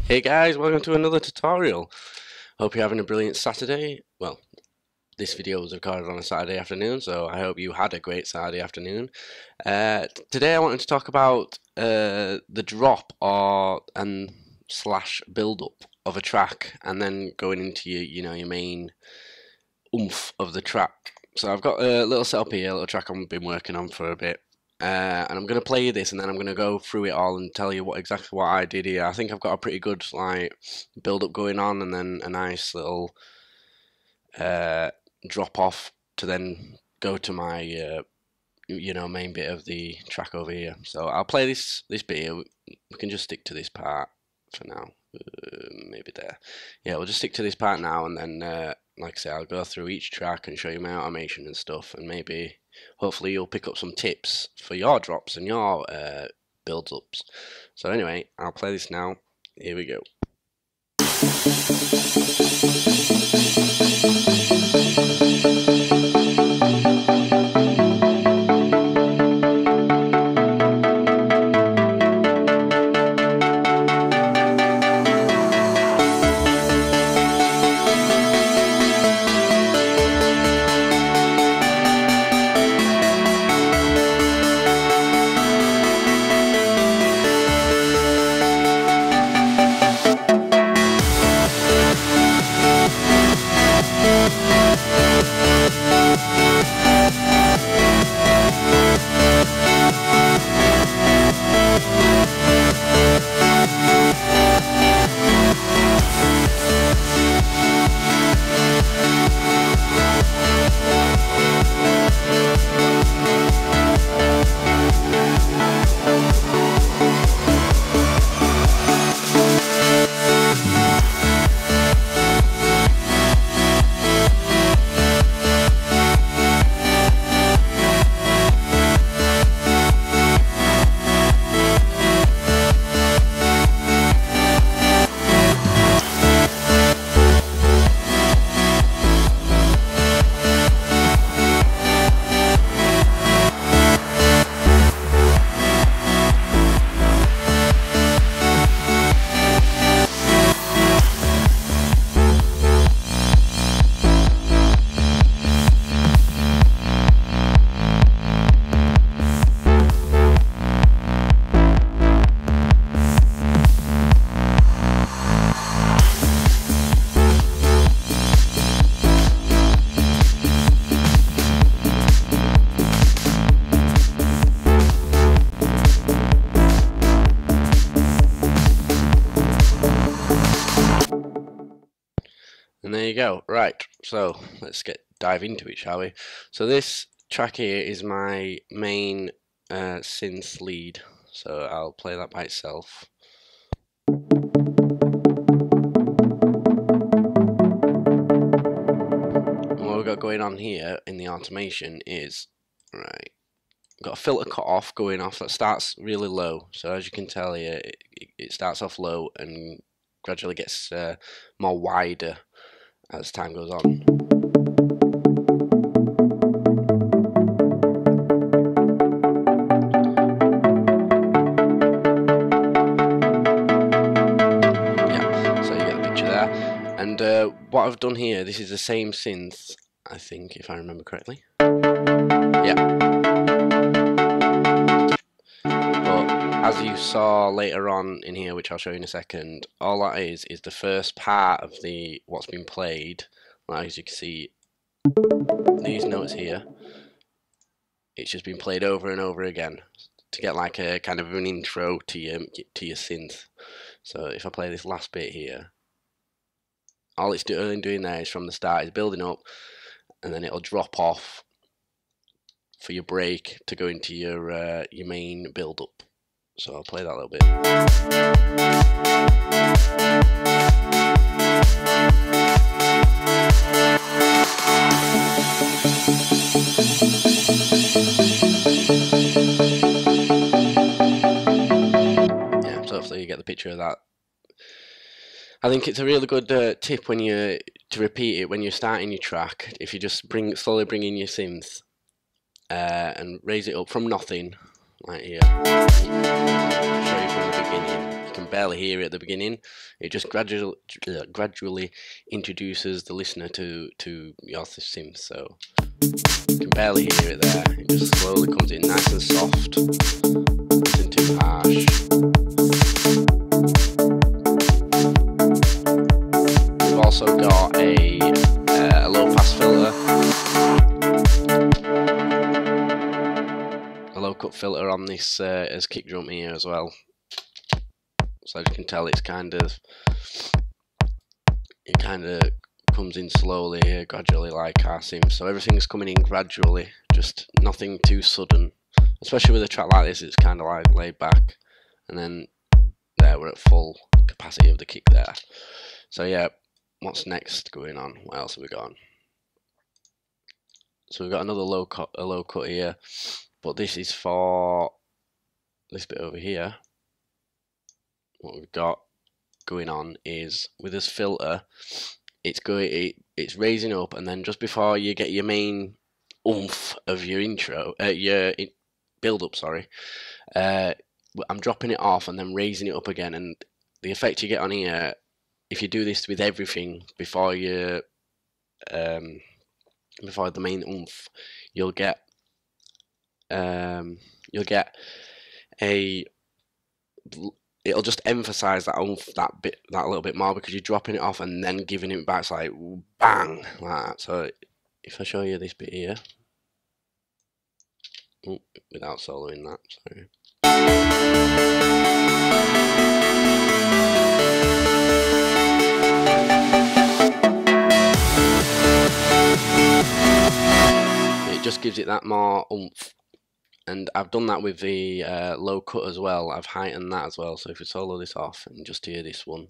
Hey guys, welcome to another tutorial. Hope you're having a brilliant Saturday. Well, this video was recorded on a Saturday afternoon, so I hope you had a great Saturday afternoon. Today I wanted to talk about the drop and slash build up of a track, and then going into your main oomph of the track. So I've got a little setup here, a little track I've been working on for a bit. And I'm going to play you this, and then I'm going to go through it all and tell you exactly what I did here. I think I've got a pretty good build up going on, and then a nice little drop off to then go to my main bit of the track over here. So I'll play this bit here. We can just stick to this part for now. Maybe there. Yeah, we'll just stick to this part now, and then like I say, I'll go through each track and show you my automation and stuff, and maybe hopefully you'll pick up some tips for your drops and your builds ups. So anyway, I'll play this now. Here we go. And there you go. Right, so let's dive into it, shall we? So this track here is my main synth lead, so I'll play that by itself. And what we've got going on here in the automation is, right, got a filter cut off going off that starts really low. So as you can tell here, it starts off low and gradually gets more wider as time goes on. Yeah, so you get the picture there. And what I've done here, this is the same synth, I think, if I remember correctly. Yeah. But as you saw later on in here, which I'll show you in a second, all that is the first part of what's been played. Like, as you can see, these notes here, it's just been played over and over again to get like a kind of an intro to your synth. So if I play this last bit here, all it's doing there is from the start is building up, and then it'll drop off for your break to go into your main build up. So I'll play that a little bit. Yeah, so hopefully you get the picture of that. I think it's a really good tip to repeat it when you're starting your track. If you just slowly bring in your synth and raise it up from nothing, like here. Show you from the beginning. You can can barely hear it at the beginning. It just gradually introduces the listener to your synth, so you can barely hear it there. It just slowly comes in nice and soft, nothing too harsh. We've also got a low pass filter, a low cut filter on this as kick drum here as well. So as you can tell, it kind of comes in slowly here, gradually, like our synth. So everything's coming in gradually, just nothing too sudden. Especially with a track like this, it's kind of like laid back. And then there, we're at full capacity of the kick there. So yeah, what's next going on? What else have we got? So we've got another low cut here, but this is for this bit over here. What we've got going on is with this filter, it's raising up, and then just before you get your main oomph of your intro, your build up, sorry, I'm dropping it off and then raising it up again, and the effect you get on here, if you do this with everything before you before the main oomph, you'll get a, it'll just emphasize that oomph that little bit more, because you're dropping it off and then giving it back. It's like bang, like that. So if I show you this bit here, without soloing that, sorry. It just gives it that more oomph. And I've done that with the low cut as well. I've heightened that as well. So if we solo this off and just hear this one,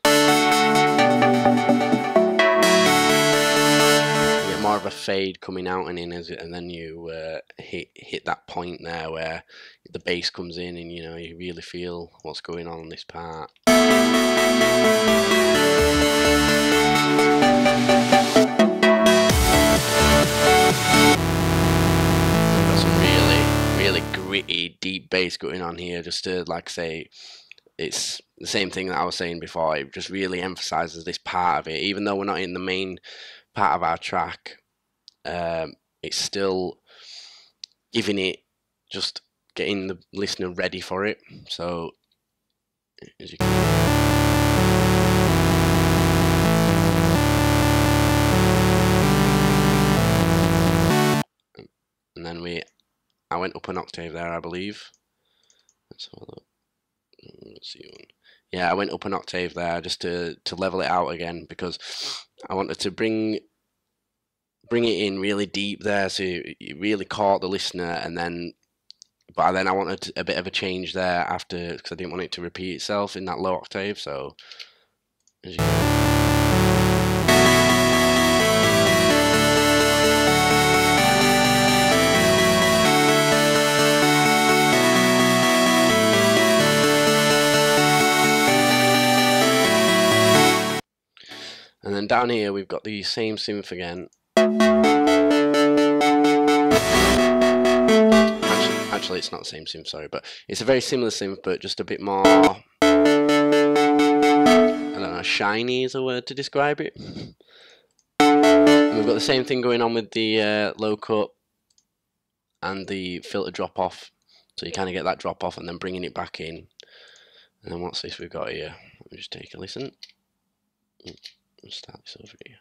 you get more of a fade coming out and in, and then you hit that point there where the bass comes in, and you know, you really feel what's going on this part. Really gritty, deep bass going on here, just to, like, say, it's the same thing that I was saying before. It just really emphasizes this part of it, even though we're not in the main part of our track. It's still giving it, just getting the listener ready for it. So as you can, and then I went up an octave there, I believe. Let's see one. Yeah, I went up an octave there just to level it out again, because I wanted to bring it in really deep there, so you really caught the listener, and then but then I wanted a bit of a change there after, because I didn't want it to repeat itself in that low octave. So as you and then down here we've got the same synth again. Actually, it's not the same synth, sorry, but it's a very similar synth, but just a bit more, I don't know, shiny is a word to describe it. And we've got the same thing going on with the low cut and the filter drop off, so you kind of get that drop off and then bringing it back in. And then what's this we've got here? Let me just take a listen. Let's start this over here.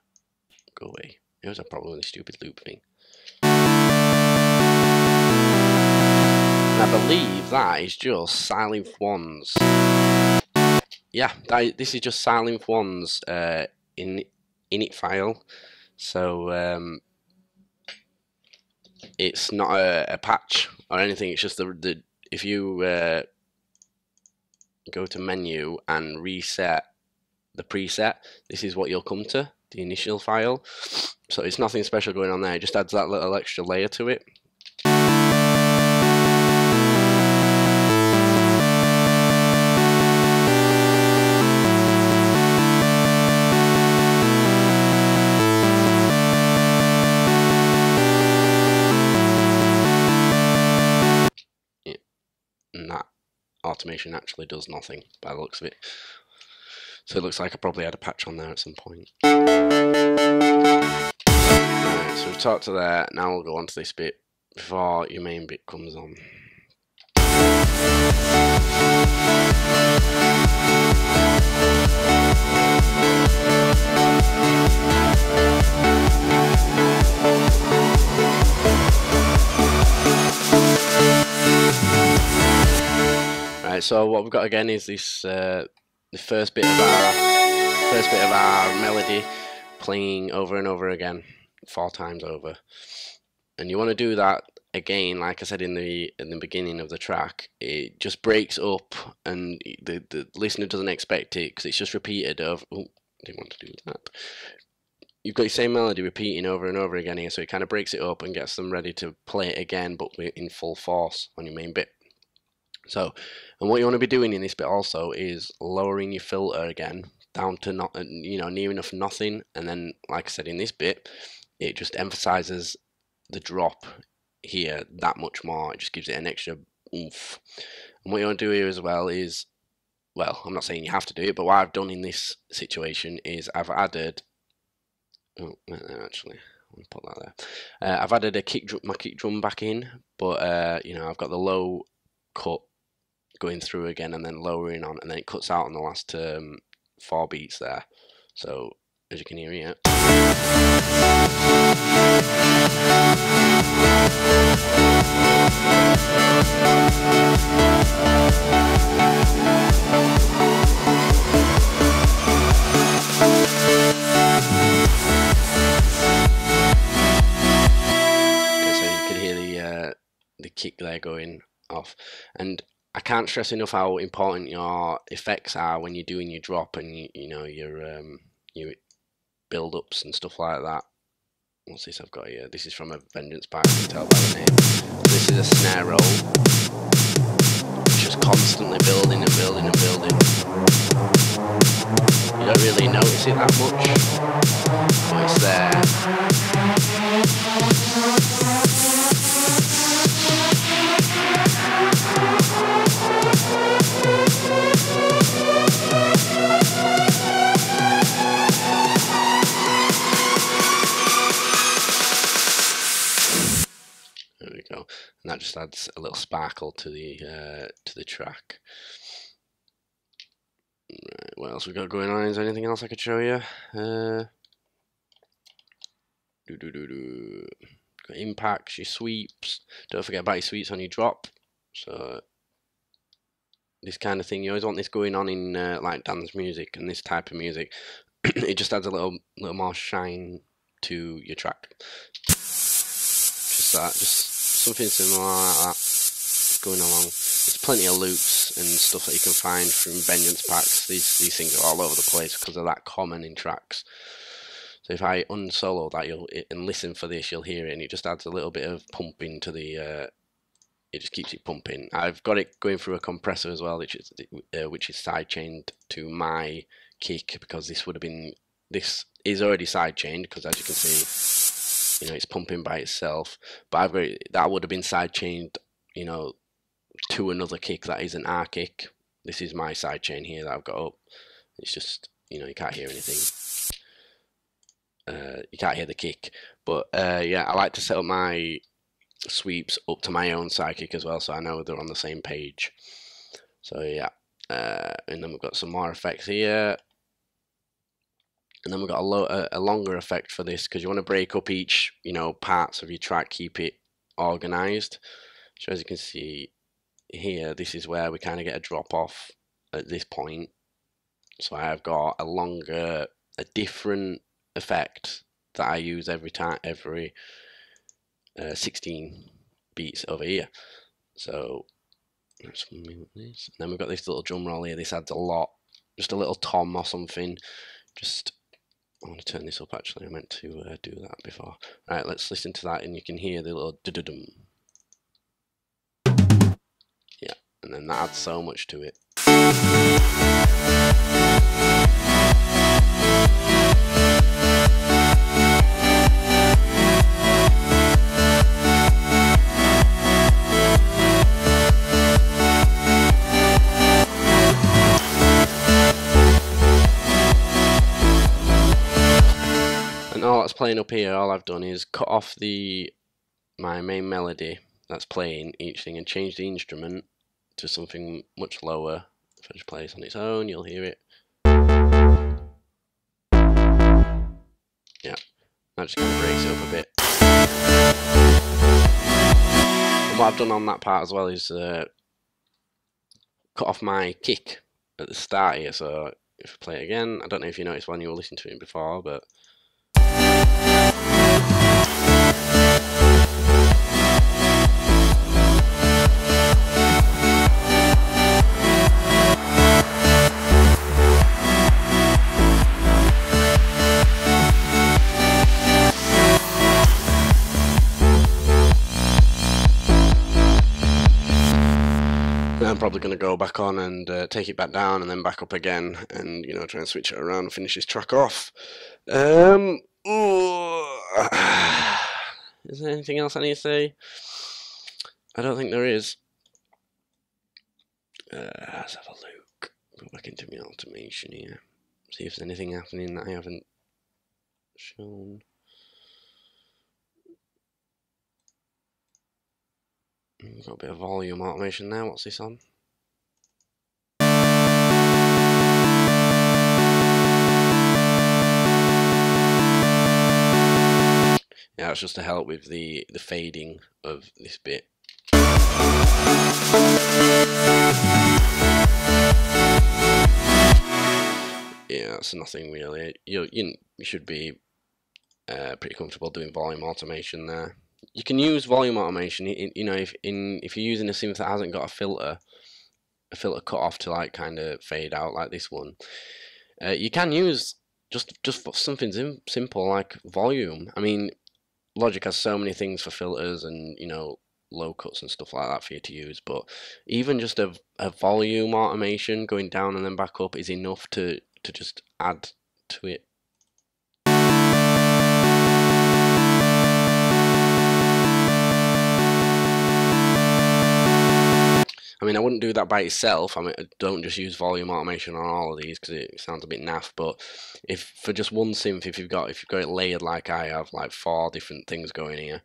Go away. It was a problem with the stupid loop thing. And I believe that is just Sylenth 1's. Yeah, this is just Sylenth 1's init file. So it's not a patch or anything. It's just the if you go to menu and reset the preset, this is what you'll come to, the initial file. So it's nothing special going on there. It just adds that little extra layer to it. And that automation actually does nothing by the looks of it. So it looks like I probably had a patch on there at some point. Right, so we've talked to there. Now we'll go on to this bit before your main bit comes on. Right, so what we've got again is this the first bit of our melody playing over and over again, 4 times over, and you want to do that again, like I said in the beginning of the track. It just breaks up, and the listener doesn't expect it because it's just repeated over. Oh, didn't want to do that. You've got your same melody repeating over and over again here, so it kind of breaks it up and gets them ready to play it again, but in full force on your main bit. So, and what you want to be doing in this bit also is lowering your filter again down to not, near enough nothing, and then, like I said, in this bit, it just emphasizes the drop here that much more. It just gives it an extra oomph. And what you want to do here as well is, well, I'm not saying you have to do it, but what I've done in this situation is I've added. Oh, actually, I'll put that there. I've added my kick drum back in, but I've got the low cut going through again and then lowering on, and then it cuts out on the last 4 beats there. So as you can hear here. The kick there going off, and I can't stress enough how important your effects are when you're doing your drop and your build-ups and stuff like that. What's this I've got here? This is from a Vengeance pack, you can tell by the name. This is a snare roll. It's just constantly building and building and building. You don't really notice it that much, but it's there. There we go, and that just adds a little sparkle to the track. Right, what else we got going on? Is there anything else I could show you? Got impacts, your sweeps. Don't forget about your sweeps on your drop. So this kind of thing, you always want this going on in like dance music and this type of music. It just adds a little more shine to your track. Just that, just something similar like that going along. There's plenty of loops and stuff that you can find from Vengeance packs. These things are all over the place because they're that common in tracks. So if I unsolo that and listen for this, you'll hear it, and it just adds a little bit of pumping to the. It just keeps it pumping. I've got it going through a compressor as well, which is sidechained to my kick, because this is already sidechained, because as you can see, it's pumping by itself. But I've got that would have been sidechained, to another kick that isn't our kick. This is my sidechain here that I've got up. It's just you can't hear anything. You can't hear the kick, but yeah, I like to set up my sweeps up to my own sidekick as well, so I know they're on the same page. So yeah, and then we've got some more effects here, and then we've got a longer effect for this, because you want to break up each parts of your track, keep it organized. So as you can see here, this is where we kind of get a drop off at this point. So I have got a different effect that I use every 16 beats over here. So let's move this. And then we've got this little drum roll here. This adds a lot, just a little tom or something. I want to turn this up actually. I meant to do that before. Right, let's listen to that, and you can hear the little dum. Yeah, and then that adds so much to it. while that's playing up here, all I've done is cut off my main melody that's playing each thing and change the instrument to something much lower. If I just play this on its own, you'll hear it. Yeah, that just kind of breaks it up a bit. And what I've done on that part as well is cut off my kick at the start here, so if I play it again, I don't know if you noticed when you were listening to it before, but I'm probably going to go back on and take it back down and then back up again and, you know, try and switch it around and finish this track off. Is there anything else I need to say? I don't think there is. Let's have a look. Go back into my automation here. See if there's anything happening that I haven't shown. We've got a bit of volume automation there. What's this on? Yeah, it's just to help with the fading of this bit. Yeah, that's nothing really. You should be pretty comfortable doing volume automation there. You can use volume automation, you know, if you're using a synth that hasn't got a filter cut off to like kind of fade out like this one. You can use just something simple like volume. I mean, Logic has so many things for filters and, you know, low cuts and stuff like that for you to use, but even just a volume automation going down and then back up is enough to just add to it. I mean, I wouldn't do that by itself. I mean, don't just use volume automation on all of these because it sounds a bit naff. But if for just one synth, if you've got it layered like I have, like 4 different things going here,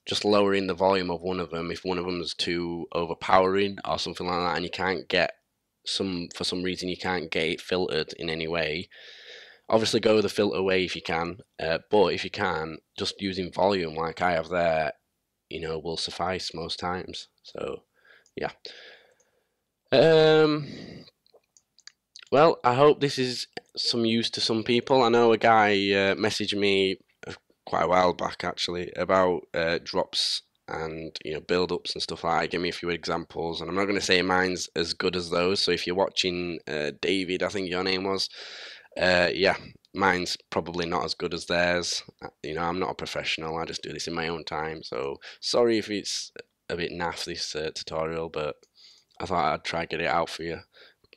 just lowering the volume of one of them. If one of them is too overpowering or something like that, and you can't get for some reason you can't get it filtered in any way, obviously go the filter way if you can. But if you can, just using volume like I have there, you know, will suffice most times. So. Yeah. Well, I hope this is some use to some people. I know a guy messaged me quite a while back actually about drops and, you know, build-ups and stuff like that. Give me a few examples, and I'm not going to say mine's as good as those. So if you're watching, David, I think your name was, yeah, mine's probably not as good as theirs. You know, I'm not a professional. I just do this in my own time. So sorry if it's a bit naff this tutorial, but I thought I'd try get it out for you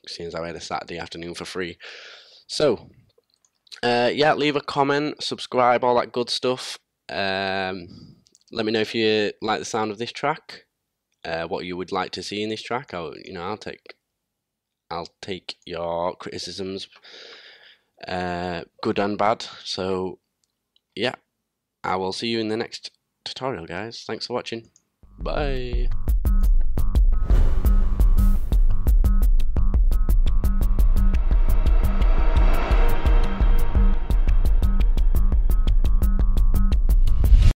since I had a Saturday afternoon for free. So yeah, leave a comment, subscribe, all that good stuff. Let me know if you like the sound of this track, what you would like to see in this track. I'll take your criticisms, good and bad. So yeah, I will see you in the next tutorial, guys. Thanks for watching. Bye.